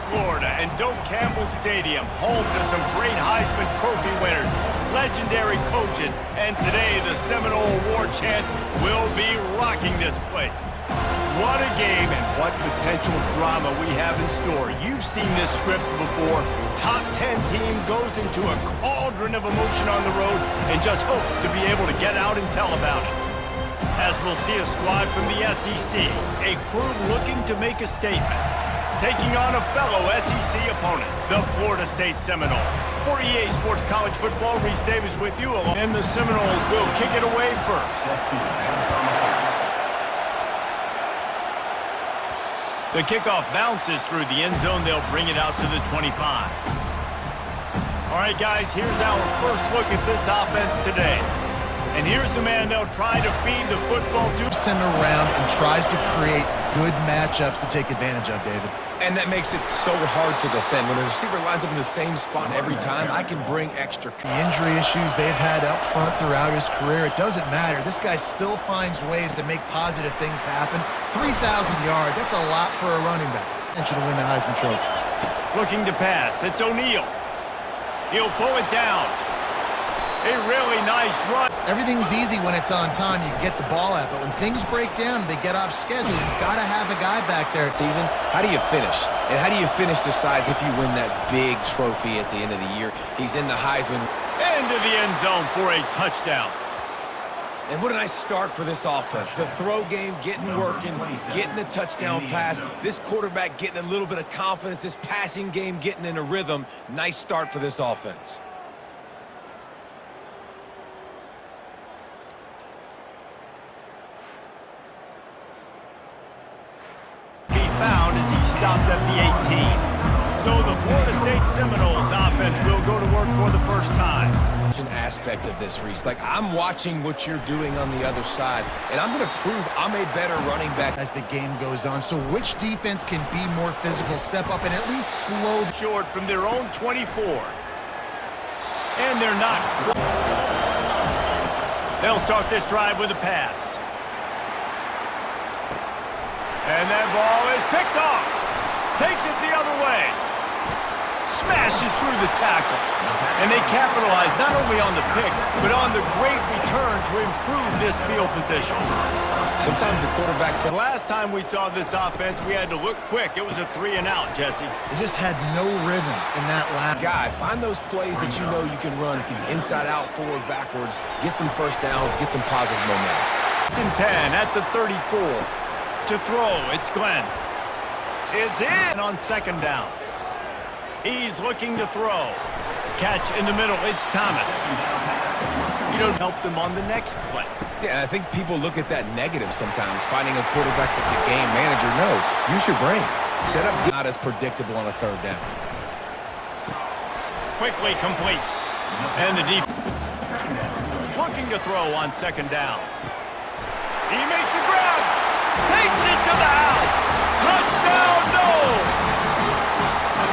Florida, and Campbell Stadium, home to some great Heisman Trophy winners, legendary coaches, and today the Seminole Award chant will be rocking this place. What a game and what potential drama we have in store. You've seen this script before. Top 10 team goes into a cauldron of emotion on the road and just hopes to be able to get out and tell about it. As we'll see a squad from the SEC, a crew looking to make a statement, taking on a fellow SEC opponent, the Florida State Seminoles. For EA Sports College Football, Reese Davis with you, and the Seminoles will kick it away first. The kickoff bounces through the end zone. They'll bring it out to the 25. All right, guys, here's our first look at this offense today. And here's the man they'll try to feed the football to. Him around and tries to create good matchups to take advantage of, David. And that makes it so hard to defend. When a receiver lines up in the same spot every time, I can bring extra. The injury issues they've had up front throughout his career, it doesn't matter. This guy still finds ways to make positive things happen. 3,000 yards, that's a lot for a running back. And should win the Heisman Trophy. Looking to pass, it's O'Neal. He'll pull it down. A really nice run. Everything's easy when it's on time. You get the ball out, but when things break down, they get off schedule. You've got to have a guy back there. Season, how do you finish? And how do you finish decides if you win that big trophy at the end of the year. He's in the Heisman. Into the end zone for a touchdown. And what a nice start for this offense. The throw game getting working, getting the touchdown pass. This quarterback getting a little bit of confidence. This passing game getting in a rhythm. Nice start for this offense. Found as he stopped at the 18. So the Florida State Seminoles offense will go to work for the first time. An aspect of this, Reese. Like, I'm watching what you're doing on the other side, and I'm going to prove I'm a better running back as the game goes on. So which defense can be more physical, step up, and at least slow short from their own 24. And they're not. They'll start this drive with a pass. And that ball is picked off. Takes it the other way. Smashes through the tackle. And they capitalize not only on the pick, but on the great return to improve this field position. Sometimes the quarterback... The last time we saw this offense, we had to look quick. It was a 3-and-out, Jesse. They just had no rhythm in that last... Guy, find those plays that you know you can run inside out, forward, backwards, get some first downs, get some positive momentum. 10 at the 34. To throw, it's Glenn. It's in on second down. He's looking to throw. Catch in the middle, it's Thomas. You don't help them on the next play. Yeah, I think people look at that negative sometimes, finding a quarterback that's a game manager. No, use your brain. Set up not as predictable on a third down. Quickly complete. And the defense looking to throw on second down. He makes a grab. Takes it to the house. Touchdown, no!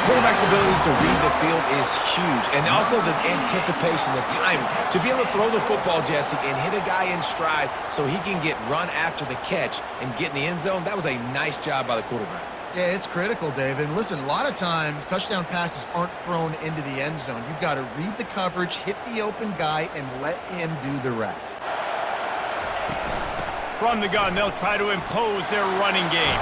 Quarterback's abilities to read the field is huge. And also the anticipation, the timing. To be able to throw the football, Jesse, and hit a guy in stride so he can get run after the catch and get in the end zone, that was a nice job by the quarterback. Yeah, it's critical, David. And listen, a lot of times touchdown passes aren't thrown into the end zone. You've got to read the coverage, hit the open guy, and let him do the rest. From the gun, they'll try to impose their running game.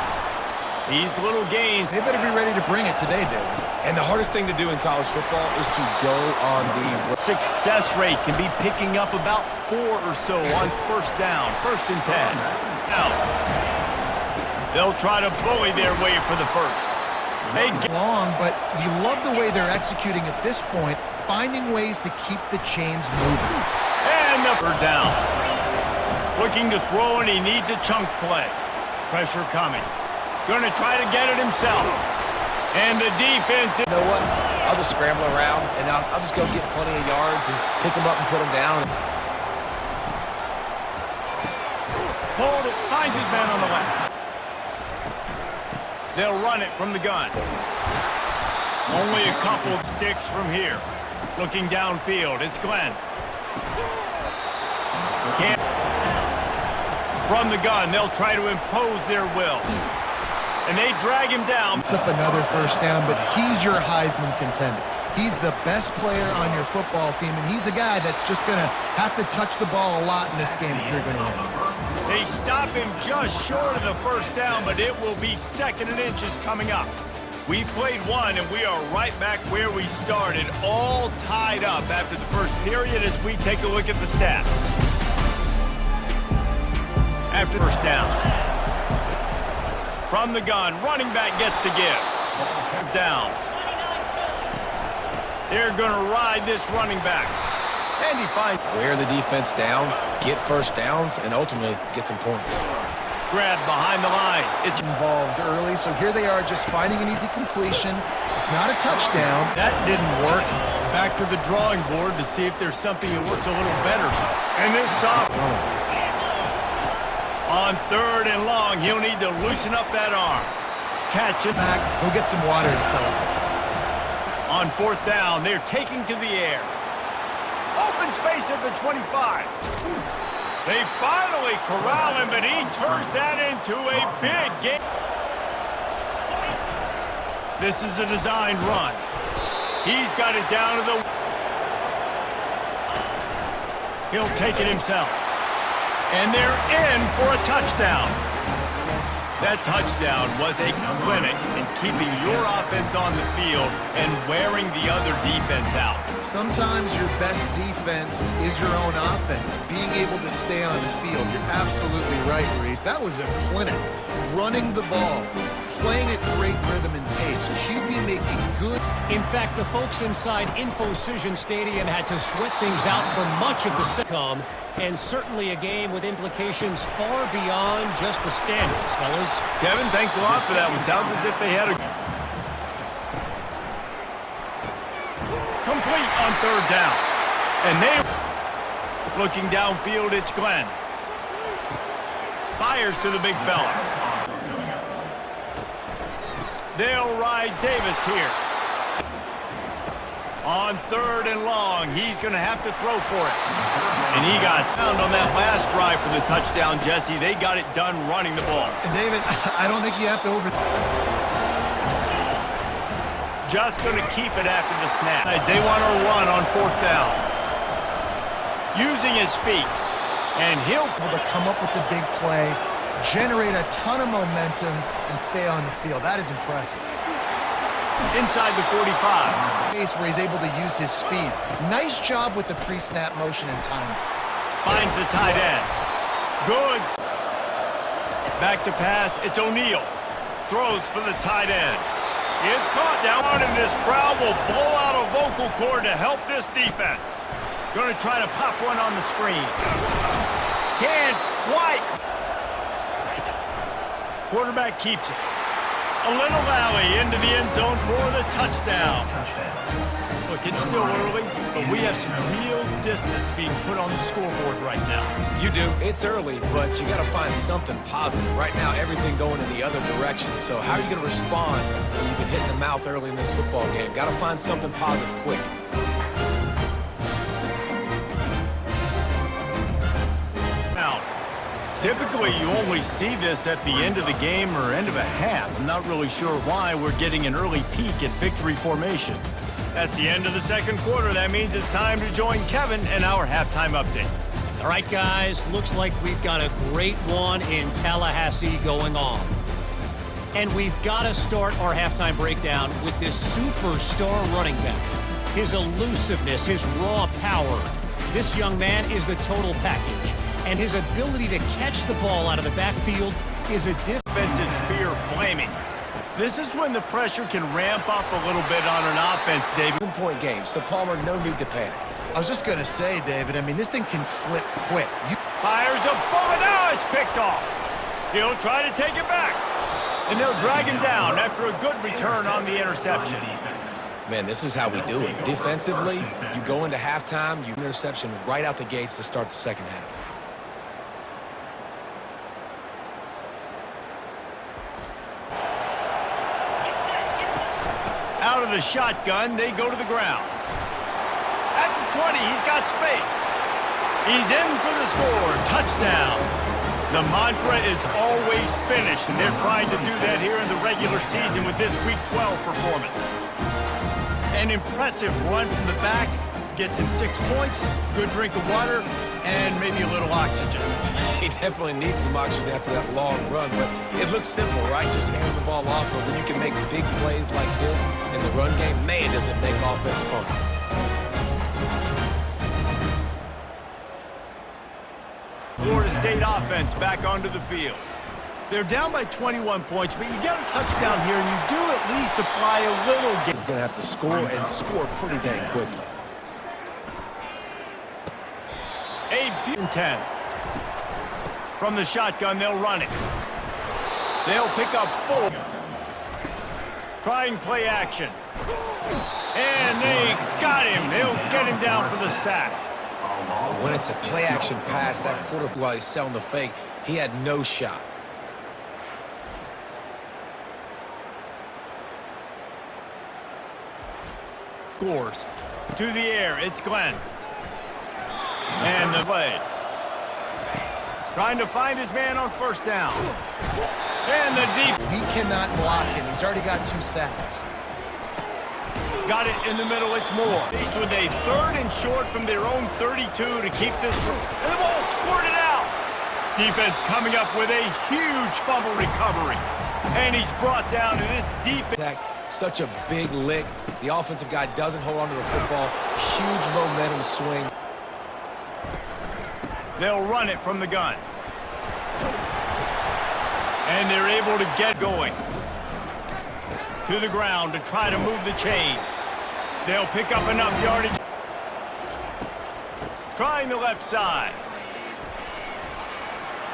These little gains, they better be ready to bring it today, David. And the hardest thing to do in college football is to go on the... Success rate can be picking up about 4 or so on first down, 1st and 10. Now, they'll try to bully their way for the first. They get long, but you love the way they're executing at this point, finding ways to keep the chains moving. And up or down. Looking to throw, and he needs a chunk play. Pressure coming. Going to try to get it himself. And the defense... You know what? I'll just scramble around, and I'll just go get plenty of yards and pick them up and put them down. Hold it. Finds his man on the left. They'll run it from the gun. Only a couple of sticks from here. Looking downfield. It's Glenn. Can't... From the gun, they'll try to impose their will. And they drag him down. It's up another first down, but he's your Heisman contender. He's the best player on your football team, and he's a guy that's just going to have to touch the ball a lot in this game if you're going to win. They stop him just short of the first down, but it will be 2nd and inches coming up. We played one, and we are right back where we started, all tied up after the first period as we take a look at the stats. After the first down. From the gun, running back gets to give. Downs. They're going to ride this running back. And he finds... Wear the defense down, get first downs, and ultimately get some points. Grab behind the line. It's involved early, so here they are just finding an easy completion. It's not a touchdown. That didn't work. Back to the drawing board to see if there's something that works a little better. And this soft... On 3rd and long, he'll need to loosen up that arm. Catch it. Back, go get some water and celebrate. On 4th down, they're taking to the air. Open space at the 25. They finally corral him, but he turns that into a big game. This is a designed run. He's got it down to the... He'll take it himself. And they're in for a touchdown. That touchdown was a clinic in keeping your offense on the field and wearing the other defense out. Sometimes your best defense is your own offense, being able to stay on the field. You're absolutely right, Reese. That was a clinic. Running the ball, playing at great rhythm and pace. QB making good... In fact, the folks inside Infocision Stadium had to sweat things out for much of the sitcom, and certainly a game with implications far beyond just the standards, fellas. Kevin, thanks a lot for that one. Sounds as if they had a... Complete on 3rd down. And they... Looking downfield, it's Glenn. Fires to the big fella. They'll ride Davis here. On 3rd and long, he's going to have to throw for it. And he got sound on that last drive for the touchdown, Jesse. They got it done running the ball. And David, I don't think you have to Just going to keep it after the snap. As they want to run on 4th down. Using his feet. And he'll be able to come up with the big play, generate a ton of momentum, and stay on the field. That is impressive. Inside the 45. Case where he's able to use his speed. Nice job with the pre-snap motion and timing. Finds the tight end. Good. Back to pass. It's O'Neal. Throws for the tight end. It's caught down, and this crowd will blow out a vocal cord to help this defense. Going to try to pop one on the screen. Can't quite. Quarterback keeps it. A little alley into the end zone for the touchdown. Look, it's still early, but we have some real distance being put on the scoreboard right now. You do. It's early, but you got to find something positive. Right now, everything going in the other direction. So how are you going to respond when you've been hit in the mouth early in this football game? Got to find something positive quick. Typically, you only see this at the end of the game or end of a half. I'm not really sure why we're getting an early peek at victory formation. That's the end of the 2nd quarter. That means it's time to join Kevin in our halftime update. All right, guys, looks like we've got a great one in Tallahassee going on. And we've got to start our halftime breakdown with this superstar running back. His elusiveness, his raw power. This young man is the total package. And his ability to catch the ball out of the backfield is a defensive spear flaming. This is when the pressure can ramp up a little bit on an offense, David. 1-point game, so Palmer, no need to panic. I was just going to say, David, I mean, this thing can flip quick. Fires a bullet. Now it's picked off. He'll try to take it back. And they'll drag him down after a good return on the interception. Man, this is how we do it. Defensively, you go into halftime, you interception right out the gates to start the second half. Out of the shotgun, they go to the ground. At the 20, he's got space. He's in for the score. Touchdown. The mantra is always finish, and they're trying to do that here in the regular season with this Week 12 performance. An impressive run from the back, gets him 6 points, good drink of water, and maybe a little oxygen. He definitely needs some oxygen after that long run, but it looks simple, right? Just hand the ball off, but when you can make big plays like this in the run game, man, does it make offense fun. Florida State offense back onto the field. They're down by 21 points, but you get a touchdown here, and you do at least apply a little. He's going to have to score and score pretty dang quickly. 10. From the shotgun, they'll run it. They'll pick up 4. Trying play action. And they got him. They'll get him down for the sack. When it's a play-action pass, that quarterback, while he's selling the fake, he had no shot. Scores. To the air, it's Glenn. And the play. Trying to find his man on first down. And the deep. He cannot block him. He's already got 2 sacks. Got it in the middle, it's Moore. Faced with a 3rd and short from their own 32 to keep this. And the ball squirted out. Defense coming up with a huge fumble recovery. And he's brought down to this defense. Such a big lick. The offensive guy doesn't hold on to the football. Huge momentum swing. They'll run it from the gun. And they're able to get going. To the ground to try to move the chains. They'll pick up enough yardage. Trying the left side.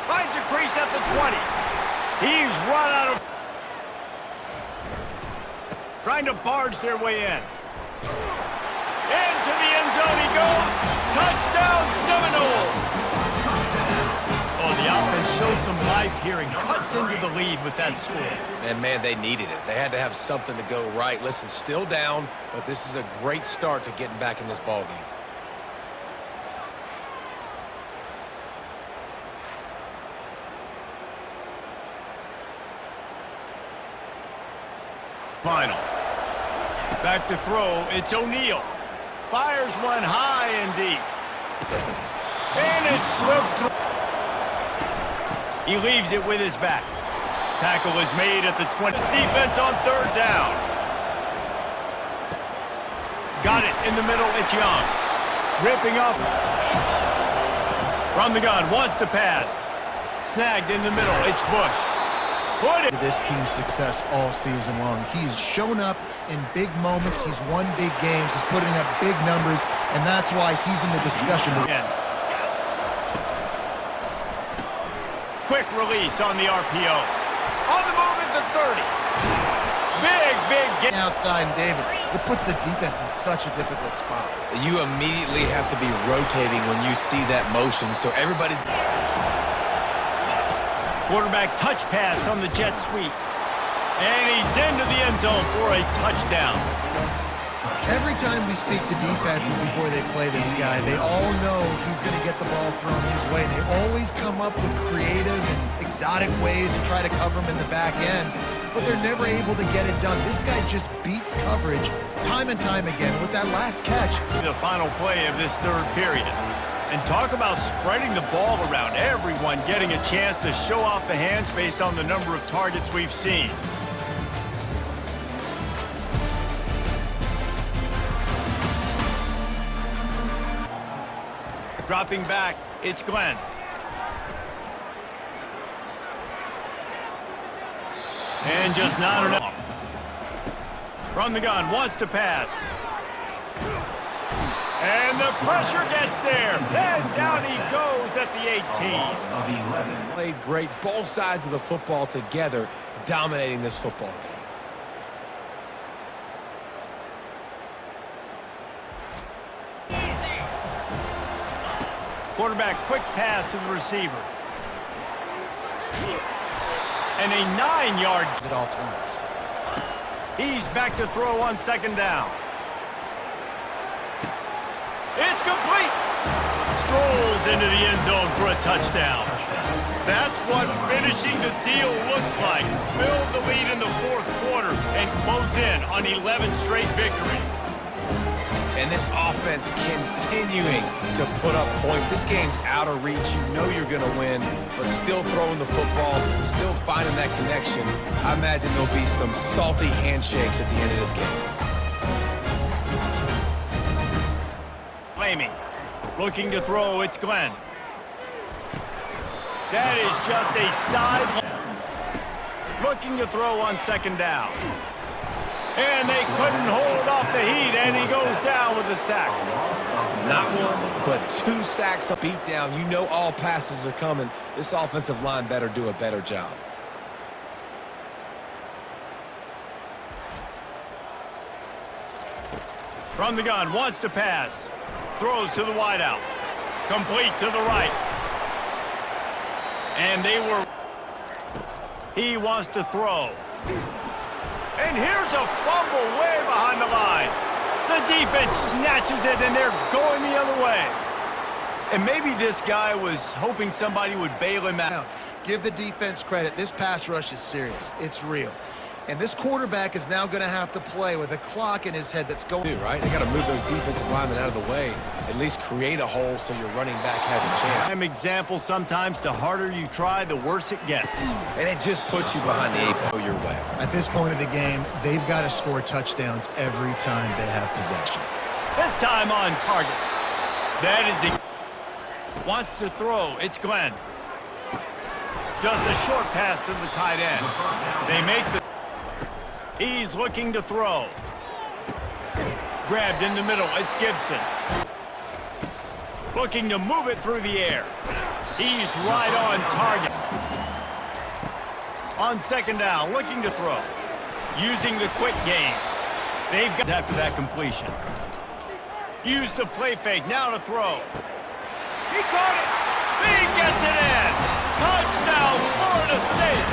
Finds a crease at the 20. He's run out of... Trying to barge their way in. Into the end zone he goes. Touchdown Seminoles. Oh, the offense shows some life here and cuts into the lead with that score. And, man, they needed it. They had to have something to go right. Listen, still down, but this is a great start to getting back in this ballgame. Final. Back to throw, it's O'Neal. Fires one high and deep. And it slips through. He leaves it with his back. Tackle is made at the 20. Defense on 3rd down. Got it in the middle, it's Young. Ripping off. From the gun, wants to pass. Snagged in the middle, it's Bush. Put it. This team's success all season long. He's shown up in big moments. He's won big games. He's putting up big numbers, and that's why he's in the discussion. Quick release on the RPO. On the move at the 30. Big get Outside, and David, it puts the defense in such a difficult spot. You immediately have to be rotating when you see that motion, so everybody's... Quarterback touch pass on the jet sweep. And he's into the end zone for a touchdown. Every time we speak to defenses before they play this guy, they all know he's going to get the ball thrown his way. They always come up with creative and exotic ways to try to cover him in the back end, but they're never able to get it done. This guy just beats coverage time and time again with that last catch. The final play of this 3rd period. And talk about spreading the ball around. Everyone getting a chance to show off the hands based on the number of targets we've seen. Dropping back, it's Glenn. And just not enough. From the gun, wants to pass. And the pressure gets there. And down he goes at the 18. Played great, both sides of the football together, dominating this football game. Quarterback quick pass to the receiver. And a 9-yard At all times. He's back to throw on 2nd down. It's complete. Strolls into the end zone for a touchdown. That's what finishing the deal looks like. Build the lead in the fourth quarter and close in on 11 straight victories. And this offense continuing to put up points. This game's out of reach. You know you're going to win, but still throwing the football, still finding that connection. I imagine there'll be some salty handshakes at the end of this game. Flaming. Looking to throw, it's Glenn. That is just a side. Looking to throw on second down. And they couldn't hold off the heat, and he goes down with a sack. Not one, but 2 sacks, a beat down. You know all passes are coming. This offensive line better do a better job. From the gun, wants to pass. Throws to the wideout. Complete to the right. And he wants to throw. And here's a fumble way behind the line. The defense snatches it, and they're going the other way. And maybe this guy was hoping somebody would bail him out. Give the defense credit. This pass rush is serious. It's real. And this quarterback is now going to have to play with a clock in his head that's going. Right? They got to move those defensive linemen out of the way. At least create a hole so your running back has a chance. Example, sometimes the harder you try, the worse it gets. And it just puts you behind the 8 ball your way. At this point of the game, they've got to score touchdowns every time they have possession. This time on target. That is it. Wants to throw. It's Glenn. Just a short pass to the tight end. They make the... He's looking to throw. Grabbed in the middle. It's Gibson. Looking to move it through the air. He's right on target. On second down, looking to throw. Using the quick game. They've got after that completion. Use the play fake. Now to throw. He caught it. He gets it in. Touchdown, Florida State.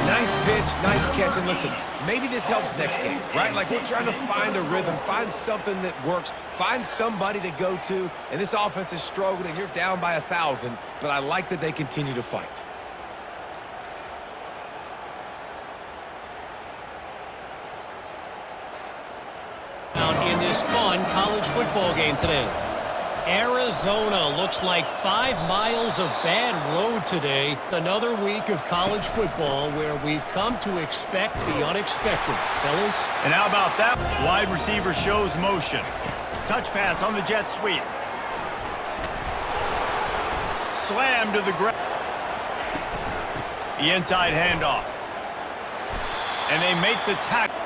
Nice pitch, nice catch, and listen, maybe this helps next game, right? Like we're trying to find a rhythm, find something that works, find somebody to go to, and this offense is struggling, and you're down by 1,000, but I like that they continue to fight. In this fun college football game today. Arizona looks like 5 miles of bad road today. Another week of college football where we've come to expect the unexpected, fellas. And how about that? Wide receiver shows motion. Touch pass on the jet sweep. Slam to the ground. The inside handoff. And they make the tackle.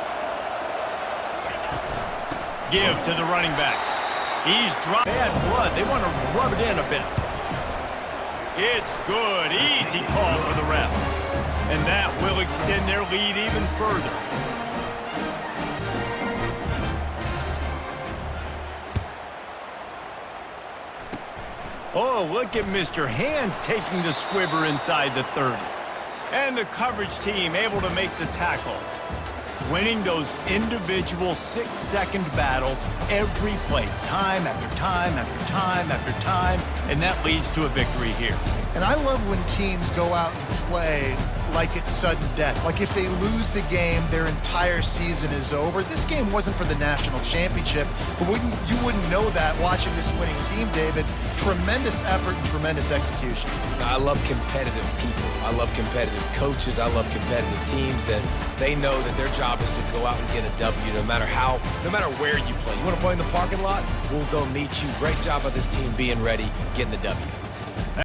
Give to the running back. He's dropped bad blood. They want to rub it in a bit. It's good. Easy call for the ref. And that will extend their lead even further. Oh, look at Mr. Hands taking the squibber inside the 30. And the coverage team able to make the tackle. Winning those individual 6-second battles every play, time after time after time after time, and that leads to a victory here. And I love when teams go out and play like it's sudden death. Like if they lose the game, their entire season is over. This game wasn't for the national championship, but you wouldn't know that watching this winning team, David. Tremendous effort and tremendous execution. I love competitive people. I love competitive coaches. I love competitive teams that they know that their job is to go out and get a W no matter where you play. You want to play in the parking lot? We'll go meet you. Great job by this team being ready, getting the W.